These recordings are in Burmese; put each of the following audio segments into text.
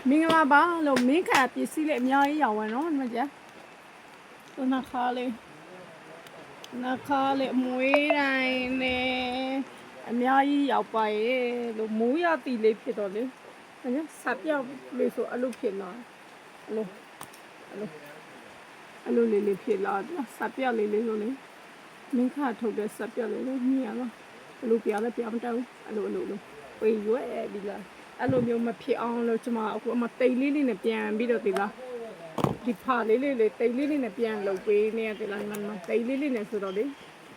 မင်္ဂလာပါလို့မင်းခါပစ္စည်းလေးအများကြီးရောင်းဝင်နော်ဒီမှာကြာသူနှခါလေးမွေးတိုင်းနဲ့အများကြီးရောက်ပါရဲ့လို့မိုးရတီလေးဖြစ်တော့လေနော်စပြောက်လေးဆိုအဲ့လိုဖြစ်လာအဲ့လိုလေးဖြစ်လာစပြောက်လေးဆိုလေမင်းခါထုတ်တဲ့စပြောက်လေးလို့မြင်ရလားအဲ့လိုပြလဲပြမတောက်အဲ့လိုဝေးရွယ်ဒီလားအဲ့လိုမျိုးမဖြစ်အောင်လို့ကျွန်မအခုအမတိတ်လေးနဲ့ပြန်ပြီးတော့ဒီလားဒီဖာလေးတိတ်လေးနဲ့ပြန်လုပ်ပေးနေရတယ်လားမတိတ်လေးနဲ့ဆိုတော့လေ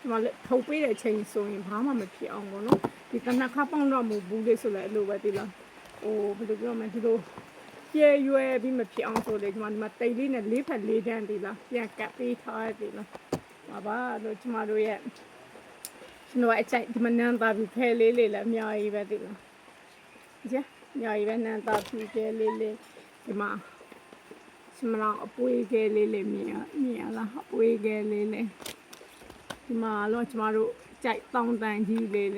ကျွန်မလည်းထုတ်ပေးတဲ့အချိန်ဆိုရင်ဘာမှမဖြစ်အောင်ပေါ့နော်ဒီတနခါပေါင်းတော့မဟုတ်ဘူးလေဆိုလည်းအဲ့လိုပဲဒီလားဟိုဘယ်လိုပြောမလဲဒီလိုကျေရွယ်ပြီးမဖြစ်အောင်ဆိုလေကျွန်မဒီမှာတိတ်လေးနဲ့၄ဖက်၄တန်းဒီလားပြန်ကပ်ပေးထားရတယ်လားပါပါလို့ကျွန်မတို့ရဲ့ကျွန်တော်အချိုက်ဒီမနန်းသားပြီးဖဲလေးလည်းအများကြီးပဲဒီလားကြည့်ညာရီပဲနန်းသားဖြူကဲလေးဒီမှာစမလောင်အပွေးကဲလေးမြင်ရလားအပွေးကဲလေးဒီမှာတော့ကျမတို့ကြိုက်တောင်းတန်ကြီးလေး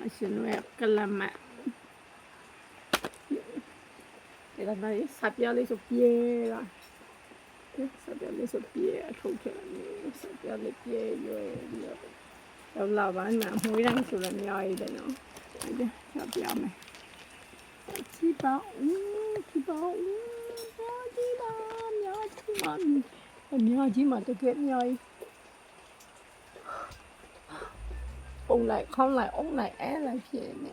အရှင်တို့ရဲ့ကလမတ်ဒီကနေ့စပြလေးဆိုပြေးလားစပြလေးဆိုပြေးအထုတ်ခဲ့တယ်စပြလေးပြေးရွယ်ပြီးတော့လာပါနဲ့မွေးတိုင်းဆိုလည်းများရည်တယ်နော်စပြမယ်七宝，苗子嘛都get苗，蹦嚟空嚟屋嚟挨嚟片呢，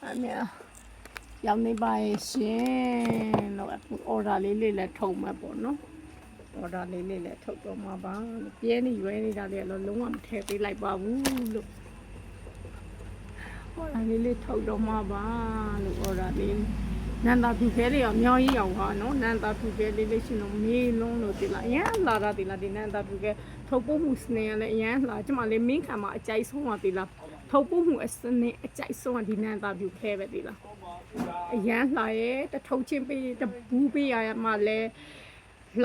係咪啊？有你拜先，我order 你嚟ထုတ်嘛噃နော်，order 你嚟ထုတ်တော့မှာပါ။ပြဲနေရွေးနေတာလေလုံးဝမထည့်ပေးလိုက်ပါဘူးလို့။order လေးထုတ်တော့မှာပါလို့ order လေးနန္တာဖြူခဲလေးရောအများကြီးရောပါနော်နန္တာဖြူခဲလေးရှင်တော့မေးလုံးလို့ဒီလားအရန်လာတာဒီလားဒီနန္တာဖြူခဲထုတ်ပို့မှုစနေရလဲအရန်လာကျမလေးမင်းခံမှာအကြိုက်ဆုံးပါဒီလားထုတ်ပို့မှုအစနေအကြိုက်ဆုံးကဒီနန္တာဖြူခဲပဲဒီလားအရန်လာရဲ့တထုတ်ချင်းပေးတဘူးပေးရမှာလဲ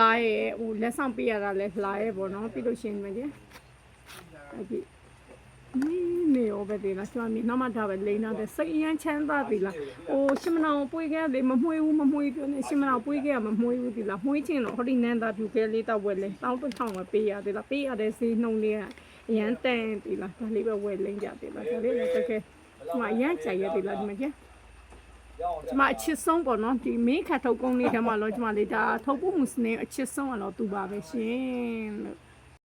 လာရဲ့ဟိုလက်ဆောင်ပေးရတာလဲလာရဲ့ပေါ့နော်ပြီးလို့ရှင်မကြီးအဲ့ဒီနေရောပဲဒီလားကျွန်မနောက်မှဒါပဲလိမ့်လာတဲ့စိတ်အရန်ချမ်းသာဒီလားဟိုရှင်မနောင်ပွေးခဲ့လေမမွှေးဘူးပြောနေရှင်မနောင်ပွေးခဲ့မမွှေးဘူးဒီလားမွှေးချင်းတော့ဟောဒီနန်းသားဖြူခဲလေးတော့ဝယ်လေတောင်းတစ်ထောင်ပဲပေးရဒီလားပေးရတဲ့စီနှုံလေးကအရန်တန်ဒီလားဒါလေးပဲဝယ်လိမ့်ကြဒီလားဒါလေးလည်းတကယ်ကျွန်မအရန်ကြိုက်ရဒီလားဒီမှာကျကျွန်မအချစ်ဆုံးပေါ့နော်ဒီမင်းခတ်ထုတ်ကုန်းလေးထဲမှာတော့ကျွန်မလေးဒါထုတ်ဖို့မှုစနေအချစ်ဆုံးကတော့သူပါပဲရှင်လို့